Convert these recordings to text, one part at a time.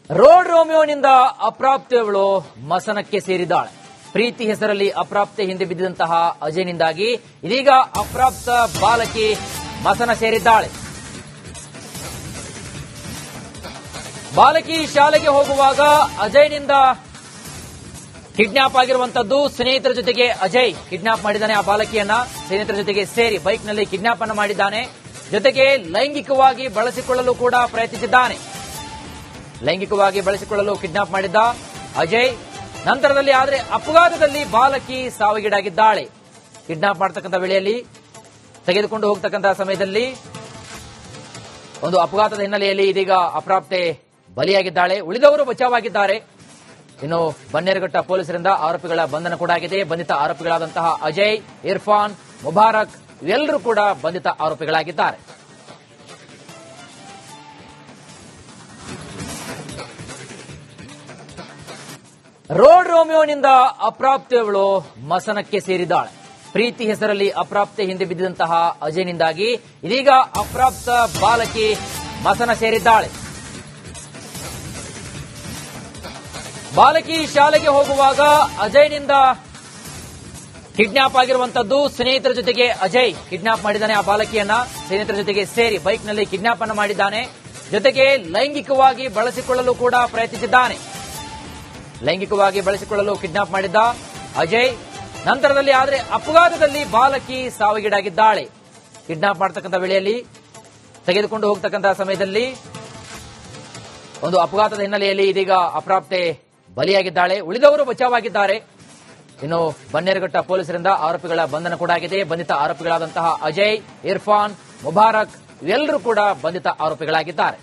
Road ರೋಮಿಯೋನಿಂದ ಅಪ್ರಾಪ್ತೆಯವಳು ಮಸನಕ್ಕೆ ಸೇರಿದ್ದಾಳೆ. ಪ್ರೀತಿ ಹೆಸರಲ್ಲಿ ಅಪ್ರಾಪ್ತೆ ಹಿಂದೆ ಬಿದ್ದಿದಂತಹ ಅಜಯ್ನಿಂದಾಗಿ ಇದೀಗ ಅಪ್ರಾಪ್ತ ಬಾಲಕಿ ಮಸನ ಸೇರಿದ್ದಾಳೆ. ಬಾಲಕಿ ಶಾಲೆಗೆ ಹೋಗುವಾಗ ಅಜಯ್ನಿಂದ ಕಿಡ್ನಾಪ್ ಆಗಿರುವಂತದ್ದು. ಸ್ನೇಹಿತರ ಜೊತೆಗೆ ಅಜಯ್ ಕಿಡ್ನಾಪ್ ಮಾಡಿದ್ದಾನೆ. ಆ ಬಾಲಕಿಯನ್ನ ಸ್ನೇಹಿತರ ಜೊತೆಗೆ ಸೇರಿ ಬೈಕ್ನಲ್ಲಿ ಕಿಡ್ನಾಪ್ ಅನ್ನು ಮಾಡಿದ್ದಾನೆ. ಜೊತೆಗೆ ಲೈಂಗಿಕವಾಗಿ ಬಳಸಿಕೊಳ್ಳಲು ಕೂಡ ಪ್ರಯತ್ನಿಸಿದ್ದಾನೆ. ಲೈಂಗಿಕವಾಗಿ ಬಳಸಿಕೊಳ್ಳಲು ಕಿಡ್ನಾಪ್ ಮಾಡಿದ್ದ ಅಜಯ್. ನಂತರದಲ್ಲಿ ಆದರೆ ಅಪಘಾತದಲ್ಲಿ ಬಾಲಕಿ ಸಾವಿಗೀಡಾಗಿದ್ದಾಳೆ. ಕಿಡ್ನಾಪ್ ಮಾಡತಕ್ಕಂಥ ವೇಳೆಯಲ್ಲಿ ತೆಗೆದುಕೊಂಡು ಹೋಗತಕ್ಕಂತಹ ಸಮಯದಲ್ಲಿ ಒಂದು ಅಪಘಾತದ ಹಿನ್ನೆಲೆಯಲ್ಲಿ ಇದೀಗ ಅಪ್ರಾಪ್ತೆ ಬಲಿಯಾಗಿದ್ದಾಳೆ. ಉಳಿದವರು ಬಚಾವಾಗಿದ್ದಾರೆ. ಇನ್ನು ಬನ್ನೇರುಘಟ್ಟ ಪೊಲೀಸರಿಂದ ಆರೋಪಿಗಳ ಬಂಧನ ಕೂಡ ಆಗಿದೆ. ಬಂಧಿತ ಆರೋಪಿಗಳಾದಂತಹ ಅಜಯ್, ಇರ್ಫಾನ್, ಮುಬಾರಕ್ ಇವೆಲ್ಲರೂ ಕೂಡ ಬಂಧಿತ ಆರೋಪಿಗಳಾಗಿದ್ದಾರೆ. ರೋಡ್ ರೋಮಿಯೋನಿಂದ ಅಪ್ರಾಪ್ತೆಯವಳು ಮಸನಕ್ಕೆ ಸೇರಿದ್ದಾಳೆ. ಪ್ರೀತಿ ಹೆಸರಲ್ಲಿ ಅಪ್ರಾಪ್ತೆ ಹಿಂದೆ ಬಿದ್ದಿದಂತಹ ಅಜಯ್ನಿಂದಾಗಿ ಇದೀಗ ಅಪ್ರಾಪ್ತ ಬಾಲಕಿ ಮಸನ ಸೇರಿದ್ದಾಳೆ. ಬಾಲಕಿ ಶಾಲೆಗೆ ಹೋಗುವಾಗ ಅಜಯ್ನಿಂದ ಕಿಡ್ನಾಪ್ ಆಗಿರುವಂತದ್ದು. ಸ್ನೇಹಿತರ ಜೊತೆಗೆ ಅಜಯ್ ಕಿಡ್ನಾಪ್ ಮಾಡಿದ್ದಾನೆ. ಆ ಬಾಲಕಿಯನ್ನ ಸ್ನೇಹಿತರ ಜೊತೆಗೆ ಸೇರಿ ಬೈಕ್ನಲ್ಲಿ ಕಿಡ್ನಾಪ್ ಅನ್ನು ಮಾಡಿದ್ದಾನೆ. ಜೊತೆಗೆ ಲೈಂಗಿಕವಾಗಿ ಬಳಸಿಕೊಳ್ಳಲು ಕೂಡ ಪ್ರಯತ್ನಿಸಿದ್ದಾನೆ. ಲೈಂಗಿಕವಾಗಿ ಬಳಸಿಕೊಳ್ಳಲು ಕಿಡ್ನಾಪ್ ಮಾಡಿದ್ದ ಅಜಯ್. ನಂತರದಲ್ಲಿ ಆದರೆ ಅಪಘಾತದಲ್ಲಿ ಬಾಲಕಿ ಸಾವಿಗೀಡಾಗಿದ್ದಾಳೆ. ಕಿಡ್ನಾಪ್ ಮಾಡತಕ್ಕಂಥ ವೇಳೆಯಲ್ಲಿ ತೆಗೆದುಕೊಂಡು ಹೋಗತಕ್ಕಂತಹ ಸಮಯದಲ್ಲಿ ಒಂದು ಅಪಘಾತದ ಹಿನ್ನೆಲೆಯಲ್ಲಿ ಇದೀಗ ಅಪ್ರಾಪ್ತೆ ಬಲಿಯಾಗಿದ್ದಾಳೆ. ಉಳಿದವರು ಬಚಾವಾಗಿದ್ದಾರೆ. ಇನ್ನು ಬನ್ನೇರುಘಟ್ಟ ಪೊಲೀಸರಿಂದ ಆರೋಪಿಗಳ ಬಂಧನ ಕೂಡ ಆಗಿದೆ. ಬಂಧಿತ ಆರೋಪಿಗಳಾದಂತಹ ಅಜಯ್, ಇರ್ಫಾನ್, ಮುಬಾರಕ್ ಇವೆಲ್ಲರೂ ಕೂಡ ಬಂಧಿತ ಆರೋಪಿಗಳಾಗಿದ್ದಾರೆ.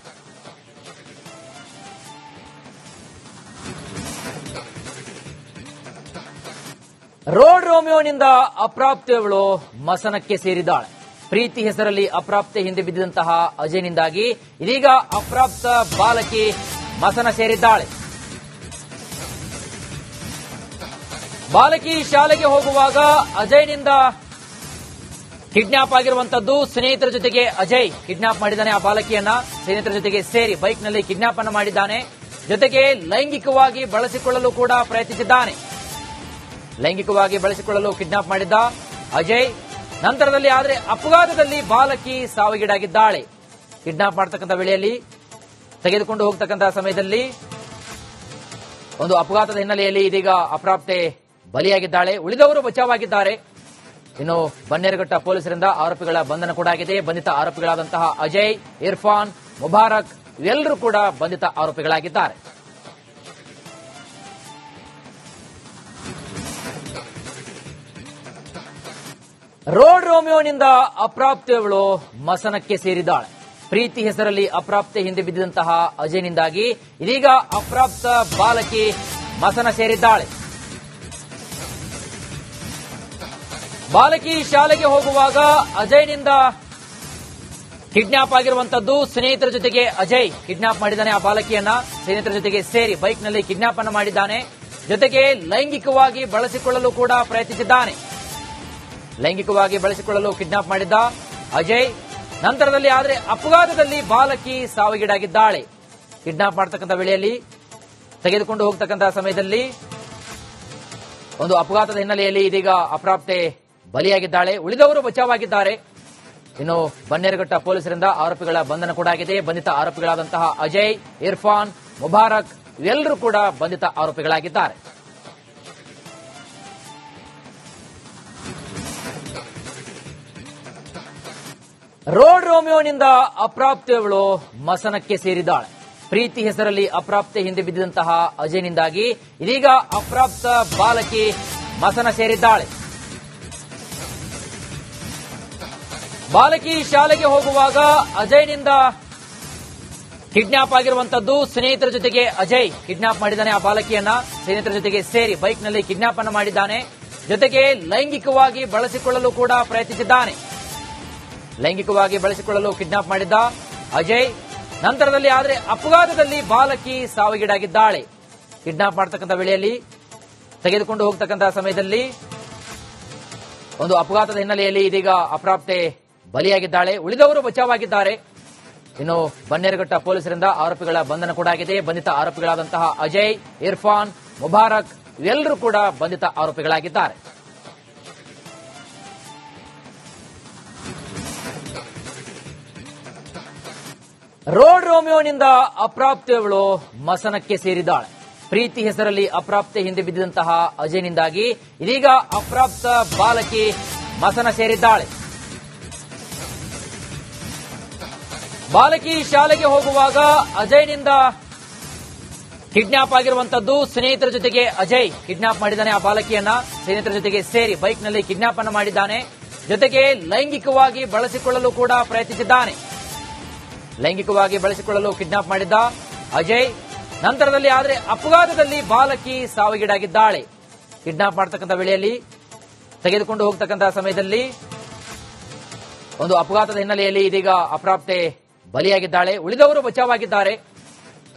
ರೋಡ್ ರೋಮಿಯೋನಿಂದ ಅಪ್ರಾಪ್ತೆಯವಳು ಮಸನಕ್ಕೆ ಸೇರಿದ್ದಾಳೆ. ಪ್ರೀತಿ ಹೆಸರಲ್ಲಿ ಅಪ್ರಾಪ್ತೆ ಹಿಂದೆ ಬಿದ್ದಿದಂತಹ ಅಜಯ್ನಿಂದಾಗಿ ಇದೀಗ ಅಪ್ರಾಪ್ತ ಬಾಲಕಿ ಮಸನ ಸೇರಿದ್ದಾಳೆ. ಬಾಲಕಿ ಶಾಲೆಗೆ ಹೋಗುವಾಗ ಅಜಯ್ನಿಂದ ಕಿಡ್ನಾಪ್ ಆಗಿರುವಂತದ್ದು. ಸ್ನೇಹಿತರ ಜೊತೆಗೆ ಅಜಯ್ ಕಿಡ್ನಾಪ್ ಮಾಡಿದ್ದಾನೆ. ಆ ಬಾಲಕಿಯನ್ನ ಸ್ನೇಹಿತರ ಜೊತೆಗೆ ಸೇರಿ ಬೈಕ್ನಲ್ಲಿ ಕಿಡ್ನಾಪ್ ಅನ್ನು ಮಾಡಿದ್ದಾನೆ. ಜೊತೆಗೆ ಲೈಂಗಿಕವಾಗಿ ಬಳಸಿಕೊಳ್ಳಲು ಕೂಡ ಪ್ರಯತ್ನಿಸಿದ್ದಾನೆ. ಲೈಂಗಿಕವಾಗಿ ಬಳಸಿಕೊಳ್ಳಲು ಕಿಡ್ನಾಪ್ ಮಾಡಿದ್ದ ಅಜಯ್. ನಂತರದಲ್ಲಿ ಆದರೆ ಅಪಘಾತದಲ್ಲಿ ಬಾಲಕಿ ಸಾವಿಗೀಡಾಗಿದ್ದಾಳೆ. ಕಿಡ್ನಾಪ್ ಮಾಡತಕ್ಕಂಥ ವೇಳೆಯಲ್ಲಿ ತೆಗೆದುಕೊಂಡು ಹೋಗತಕ್ಕಂತಹ ಸಮಯದಲ್ಲಿ ಒಂದು ಅಪಘಾತದ ಹಿನ್ನೆಲೆಯಲ್ಲಿ ಇದೀಗ ಅಪ್ರಾಪ್ತೆ ಬಲಿಯಾಗಿದ್ದಾಳೆ. ಉಳಿದವರು ಬಚಾವಾಗಿದ್ದಾರೆ. ಇನ್ನು ಬನ್ನೇರುಘಟ್ಟ ಪೊಲೀಸರಿಂದ ಆರೋಪಿಗಳ ಬಂಧನ ಕೂಡ ಆಗಿದೆ. ಬಂಧಿತ ಆರೋಪಿಗಳಾದಂತಹ ಅಜಯ್, ಇರ್ಫಾನ್, ಮುಬಾರಕ್ ಇವೆಲ್ಲರೂ ಕೂಡ ಬಂಧಿತ ಆರೋಪಿಗಳಾಗಿದ್ದಾರೆ. ರೋಡ್ ರೋಮಿಯೋನಿಂದ ಅಪ್ರಾಪ್ತೆಯವಳು ಮಸನಕ್ಕೆ ಸೇರಿದ್ದಾಳೆ. ಪ್ರೀತಿ ಹೆಸರಲ್ಲಿ ಅಪ್ರಾಪ್ತೆ ಹಿಂದೆ ಬಿದ್ದಿದಂತಹ ಅಜಯ್ನಿಂದಾಗಿ ಇದೀಗ ಅಪ್ರಾಪ್ತ ಬಾಲಕಿ ಮಸನ ಸೇರಿದ್ದಾಳೆ. ಬಾಲಕಿ ಶಾಲೆಗೆ ಹೋಗುವಾಗ ಅಜಯ್ನಿಂದ ಕಿಡ್ನಾಪ್ ಆಗಿರುವಂತದ್ದು. ಸ್ನೇಹಿತರ ಜೊತೆಗೆ ಅಜಯ್ ಕಿಡ್ನಾಪ್ ಮಾಡಿದ್ದಾನೆ. ಆ ಬಾಲಕಿಯನ್ನ ಸ್ನೇಹಿತರ ಜೊತೆಗೆ ಸೇರಿ ಬೈಕ್ನಲ್ಲಿ ಕಿಡ್ನಾಪ್ ಅನ್ನು ಮಾಡಿದ್ದಾನೆ. ಜೊತೆಗೆ ಲೈಂಗಿಕವಾಗಿ ಬಳಸಿಕೊಳ್ಳಲು ಕೂಡ ಪ್ರಯತ್ನಿಸಿದ್ದಾನೆ. ಲೈಂಗಿಕವಾಗಿ ಬಳಸಿಕೊಳ್ಳಲು ಕಿಡ್ನಾಪ್ ಮಾಡಿದ್ದ ಅಜಯ್. ನಂತರದಲ್ಲಿ ಆದರೆ ಅಪಘಾತದಲ್ಲಿ ಬಾಲಕಿ ಸಾವಿಗೀಡಾಗಿದ್ದಾಳೆ. ಕಿಡ್ನಾಪ್ ಮಾಡತಕ್ಕಂಥ ವೇಳೆಯಲ್ಲಿ ತೆಗೆದುಕೊಂಡು ಹೋಗತಕ್ಕಂತಹ ಸಮಯದಲ್ಲಿ ಒಂದು ಅಪಘಾತದ ಹಿನ್ನೆಲೆಯಲ್ಲಿ ಇದೀಗ ಅಪ್ರಾಪ್ತೆ ಬಲಿಯಾಗಿದ್ದಾಳೆ. ಉಳಿದವರು ಬಚಾವಾಗಿದ್ದಾರೆ. ಇನ್ನು ಬನ್ನೇರುಘಟ್ಟ ಪೊಲೀಸರಿಂದ ಆರೋಪಿಗಳ ಬಂಧನ ಕೂಡ ಆಗಿದೆ. ಬಂಧಿತ ಆರೋಪಿಗಳಾದಂತಹ ಅಜಯ್, ಇರ್ಫಾನ್, ಮುಬಾರಕ್ ಇವೆಲ್ಲರೂ ಕೂಡ ಬಂಧಿತ ಆರೋಪಿಗಳಾಗಿದ್ದಾರೆ. ರೋಡ್ ರೋಮಿಯೋನಿಂದ ಅಪ್ರಾಪ್ತೆಯವಳು ಮಸನಕ್ಕೆ ಸೇರಿದ್ದಾಳೆ. ಪ್ರೀತಿ ಹೆಸರಲ್ಲಿ ಅಪ್ರಾಪ್ತೆ ಹಿಂದೆ ಬಿದ್ದಿದಂತಹ ಅಜಯ್ನಿಂದಾಗಿ ಇದೀಗ ಅಪ್ರಾಪ್ತ ಬಾಲಕಿ ಮಸನ ಸೇರಿದ್ದಾಳೆ. ಬಾಲಕಿ ಶಾಲೆಗೆ ಹೋಗುವಾಗ ಅಜಯ್ನಿಂದ ಕಿಡ್ನಾಪ್ ಆಗಿರುವಂತದ್ದು. ಸ್ನೇಹಿತರ ಜೊತೆಗೆ ಅಜಯ್ ಕಿಡ್ನಾಪ್ ಮಾಡಿದ್ದಾನೆ. ಆ ಬಾಲಕಿಯನ್ನ ಸ್ನೇಹಿತರ ಜೊತೆಗೆ ಸೇರಿ ಬೈಕ್ನಲ್ಲಿ ಕಿಡ್ನಾಪ್ ಅನ್ನು ಮಾಡಿದ್ದಾನೆ. ಜೊತೆಗೆ ಲೈಂಗಿಕವಾಗಿ ಬಳಸಿಕೊಳ್ಳಲು ಕೂಡ ಪ್ರಯತ್ನಿಸಿದ್ದಾನೆ. ಲೈಂಗಿಕವಾಗಿ ಬಳಸಿಕೊಳ್ಳಲು ಕಿಡ್ನಾಪ್ ಮಾಡಿದ್ದ ಅಜಯ್. ನಂತರದಲ್ಲಿ ಆದರೆ ಅಪಘಾತದಲ್ಲಿ ಬಾಲಕಿ ಸಾವಿಗೀಡಾಗಿದ್ದಾಳೆ. ಕಿಡ್ನಾಪ್ ಮಾಡತಕ್ಕಂಥ ವೇಳೆಯಲ್ಲಿ ತೆಗೆದುಕೊಂಡು ಹೋಗತಕ್ಕಂತಹ ಸಮಯದಲ್ಲಿ ಒಂದು ಅಪಘಾತದ ಹಿನ್ನೆಲೆಯಲ್ಲಿ ಇದೀಗ ಅಪ್ರಾಪ್ತೆ ಬಲಿಯಾಗಿದ್ದಾಳೆ. ಉಳಿದವರು ಬಚಾವಾಗಿದ್ದಾರೆ. ಇನ್ನು ಬನ್ನೇರುಘಟ್ಟ ಪೊಲೀಸರಿಂದ ಆರೋಪಿಗಳ ಬಂಧನ ಕೂಡ ಆಗಿದೆ. ಬಂಧಿತ ಆರೋಪಿಗಳಾದಂತಹ ಅಜಯ್, ಇರ್ಫಾನ್, ಮುಬಾರಕ್ ಇವೆಲ್ಲರೂ ಕೂಡ ಬಂಧಿತ ಆರೋಪಿಗಳಾಗಿದ್ದಾರೆ. ರೋಡ್ ರೋಮಿಯೋನಿಂದ ಅಪ್ರಾಪ್ತೆಯವಳು ಮಸನಕ್ಕೆ ಸೇರಿದ್ದಾಳೆ. ಪ್ರೀತಿ ಹೆಸರಲ್ಲಿ ಅಪ್ರಾಪ್ತೆ ಹಿಂದೆ ಬಿದ್ದಿದಂತಹ ಅಜಯ್ನಿಂದಾಗಿ ಇದೀಗ ಅಪ್ರಾಪ್ತ ಬಾಲಕಿ ಮಸನ ಸೇರಿದ್ದಾಳೆ. ಬಾಲಕಿ ಶಾಲೆಗೆ ಹೋಗುವಾಗ ಅಜಯ್ನಿಂದ ಕಿಡ್ನಾಪ್ ಆಗಿರುವಂತದ್ದು. ಸ್ನೇಹಿತರ ಜೊತೆಗೆ ಅಜಯ್ ಕಿಡ್ನಾಪ್ ಮಾಡಿದ್ದಾನೆ. ಆ ಬಾಲಕಿಯನ್ನ ಸ್ನೇಹಿತರ ಜೊತೆಗೆ ಸೇರಿ ಬೈಕ್ನಲ್ಲಿ ಕಿಡ್ನಾಪ್ ಅನ್ನು ಮಾಡಿದ್ದಾನೆ. ಜೊತೆಗೆ ಲೈಂಗಿಕವಾಗಿ ಬಳಸಿಕೊಳ್ಳಲು ಕೂಡ ಪ್ರಯತ್ನಿಸಿದ್ದಾನೆ. ಲೈಂಗಿಕವಾಗಿ ಬಳಸಿಕೊಳ್ಳಲು ಕಿಡ್ನಾಪ್ ಮಾಡಿದ್ದ ಅಜಯ್. ನಂತರದಲ್ಲಿ ಆದರೆ ಅಪಘಾತದಲ್ಲಿ ಬಾಲಕಿ ಸಾವಿಗೀಡಾಗಿದ್ದಾಳೆ. ಕಿಡ್ನಾಪ್ ಮಾಡತಕ್ಕಂಥ ವೇಳೆಯಲ್ಲಿ ತೆಗೆದುಕೊಂಡು ಹೋಗತಕ್ಕಂತಹ ಸಮಯದಲ್ಲಿ ಒಂದು ಅಪಘಾತದ ಹಿನ್ನೆಲೆಯಲ್ಲಿ ಇದೀಗ ಅಪ್ರಾಪ್ತೆ ಬಲಿಯಾಗಿದ್ದಾಳೆ. ಉಳಿದವರು ಬಚಾವಾಗಿದ್ದಾರೆ.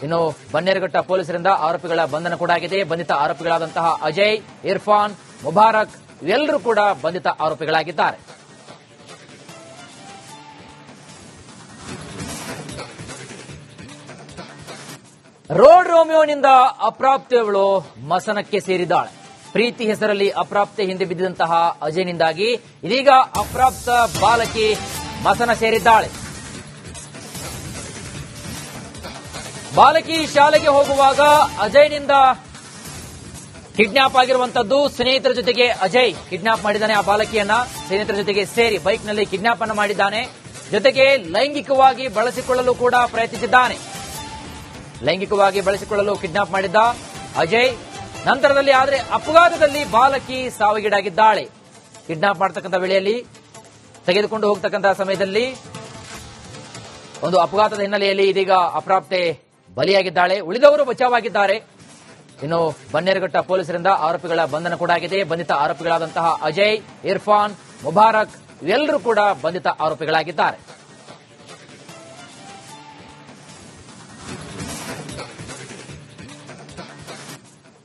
ಇನ್ನು ಬನ್ನೇರುಘಟ್ಟ ಪೊಲೀಸರಿಂದ ಆರೋಪಿಗಳ ಬಂಧನ ಕೂಡ ಆಗಿದೆ. ಬಂಧಿತ ಆರೋಪಿಗಳಾದಂತಹ ಅಜಯ್, ಇರ್ಫಾನ್, ಮುಬಾರಕ್ ಇವೆಲ್ಲರೂ ಕೂಡ ಬಂಧಿತ ಆರೋಪಿಗಳಾಗಿದ್ದಾರೆ. ರೋಡ್ ರೋಮಿಯೋನಿಂದ ಅಪ್ರಾಪ್ತೆಯವಳು ಮಸನಕ್ಕೆ ಸೇರಿದ್ದಾಳೆ. ಪ್ರೀತಿ ಹೆಸರಲ್ಲಿ ಅಪ್ರಾಪ್ತೆ ಹಿಂದೆ ಬಿದ್ದಿದಂತಹ ಅಜಯ್ನಿಂದಾಗಿ ಇದೀಗ ಅಪ್ರಾಪ್ತ ಬಾಲಕಿ ಮಸನ ಸೇರಿದ್ದಾಳೆ. ಬಾಲಕಿ ಶಾಲೆಗೆ ಹೋಗುವಾಗ ಅಜಯ್ನಿಂದ ಕಿಡ್ನಾಪ್ ಆಗಿರುವಂತದ್ದು. ಸ್ನೇಹಿತರ ಜೊತೆಗೆ ಅಜಯ್ ಕಿಡ್ನಾಪ್ ಮಾಡಿದ್ದಾನೆ. ಆ ಬಾಲಕಿಯನ್ನ ಸ್ನೇಹಿತರ ಜೊತೆಗೆ ಸೇರಿ ಬೈಕ್ನಲ್ಲಿ ಕಿಡ್ನಾಪ್ ಅನ್ನು ಮಾಡಿದ್ದಾನೆ. ಜೊತೆಗೆ ಲೈಂಗಿಕವಾಗಿ ಬಳಸಿಕೊಳ್ಳಲು ಕೂಡ ಪ್ರಯತ್ನಿಸಿದ್ದಾನೆ. ಲೈಂಗಿಕವಾಗಿ ಬಳಸಿಕೊಳ್ಳಲು ಕಿಡ್ನಾಪ್ ಮಾಡಿದ್ದ ಅಜಯ್. ನಂತರದಲ್ಲಿ ಆದರೆ ಅಪಘಾತದಲ್ಲಿ ಬಾಲಕಿ ಸಾವಿಗೀಡಾಗಿದ್ದಾಳೆ. ಕಿಡ್ನಾಪ್ ಮಾಡತಕ್ಕಂಥ ವೇಳೆಯಲ್ಲಿ ತೆಗೆದುಕೊಂಡು ಹೋಗತಕ್ಕಂತಹ ಸಮಯದಲ್ಲಿ ಒಂದು ಅಪಘಾತದ ಹಿನ್ನೆಲೆಯಲ್ಲಿ ಇದೀಗ ಅಪ್ರಾಪ್ತೆ ಬಲಿಯಾಗಿದ್ದಾಳೆ. ಉಳಿದವರು ಬಚಾವಾಗಿದ್ದಾರೆ. ಇನ್ನು ಬನ್ನೇರುಘಟ್ಟ ಪೊಲೀಸರಿಂದ ಆರೋಪಿಗಳ ಬಂಧನ ಕೂಡ ಆಗಿದೆ. ಬಂಧಿತ ಆರೋಪಿಗಳಾದಂತಹ ಅಜಯ್, ಇರ್ಫಾನ್, ಮುಬಾರಕ್ ಇವೆಲ್ಲರೂ ಕೂಡ ಬಂಧಿತ ಆರೋಪಿಗಳಾಗಿದ್ದಾರೆ.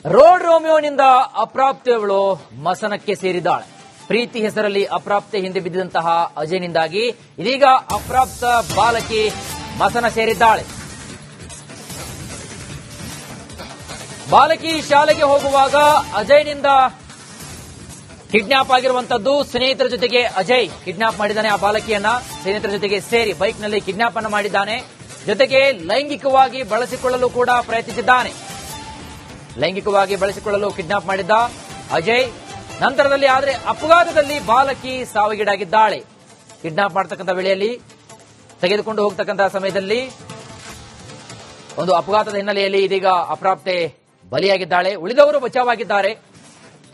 ರೋಡ್ ರೋಮಿಯೋನಿಂದ ಅಪ್ರಾಪ್ತೆಯವಳು ಮಸನಕ್ಕೆ ಸೇರಿದ್ದಾಳೆ. ಪ್ರೀತಿ ಹೆಸರಲ್ಲಿ ಅಪ್ರಾಪ್ತೆ ಹಿಂದೆ ಬಿದ್ದಿದಂತಹ ಅಜಯ್ನಿಂದಾಗಿ ಇದೀಗ ಅಪ್ರಾಪ್ತ ಬಾಲಕಿ ಮಸನ ಸೇರಿದ್ದಾಳೆ. ಬಾಲಕಿ ಶಾಲೆಗೆ ಹೋಗುವಾಗ ಅಜಯ್ನಿಂದ ಕಿಡ್ನಾಪ್ ಆಗಿರುವಂತದ್ದು. ಸ್ನೇಹಿತರ ಜೊತೆಗೆ ಅಜಯ್ ಕಿಡ್ನಾಪ್ ಮಾಡಿದ್ದಾನೆ. ಆ ಬಾಲಕಿಯನ್ನ ಸ್ನೇಹಿತರ ಜೊತೆಗೆ ಸೇರಿ ಬೈಕ್ನಲ್ಲಿ ಕಿಡ್ನಾಪ್ ಅನ್ನು ಮಾಡಿದ್ದಾನೆ. ಜೊತೆಗೆ ಲೈಂಗಿಕವಾಗಿ ಬಳಸಿಕೊಳ್ಳಲು ಕೂಡ ಪ್ರಯತ್ನಿಸಿದ್ದಾನೆ. ಲೈಂಗಿಕವಾಗಿ ಬಳಸಿಕೊಳ್ಳಲು ಕಿಡ್ನಾಪ್ ಮಾಡಿದ್ದ ಅಜಯ್. ನಂತರದಲ್ಲಿ ಆದರೆ ಅಪಘಾತದಲ್ಲಿ ಬಾಲಕಿ ಸಾವಿಗೀಡಾಗಿದ್ದಾಳೆ. ಕಿಡ್ನಾಪ್ ಮಾಡತಕ್ಕಂಥ ವೇಳೆಯಲ್ಲಿ ತೆಗೆದುಕೊಂಡು ಹೋಗತಕ್ಕಂತಹ ಸಮಯದಲ್ಲಿ ಒಂದು ಅಪಘಾತದ ಹಿನ್ನೆಲೆಯಲ್ಲಿ ಇದೀಗ ಅಪ್ರಾಪ್ತೆ ಬಲಿಯಾಗಿದ್ದಾಳೆ. ಉಳಿದವರು ಬಚಾವಾಗಿದ್ದಾರೆ.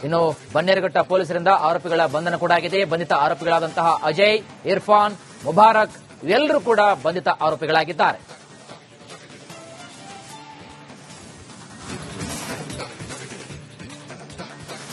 ಇನ್ನು ಬನ್ನೇರುಘಟ್ಟ ಪೊಲೀಸರಿಂದ ಆರೋಪಿಗಳ ಬಂಧನ ಕೂಡ ಆಗಿದೆ. ಬಂಧಿತ ಆರೋಪಿಗಳಾದಂತಹ ಅಜಯ್, ಇರ್ಫಾನ್, ಮುಬಾರಕ್ ಇವೆಲ್ಲರೂ ಕೂಡ ಬಂಧಿತ ಆರೋಪಿಗಳಾಗಿದ್ದಾರೆ.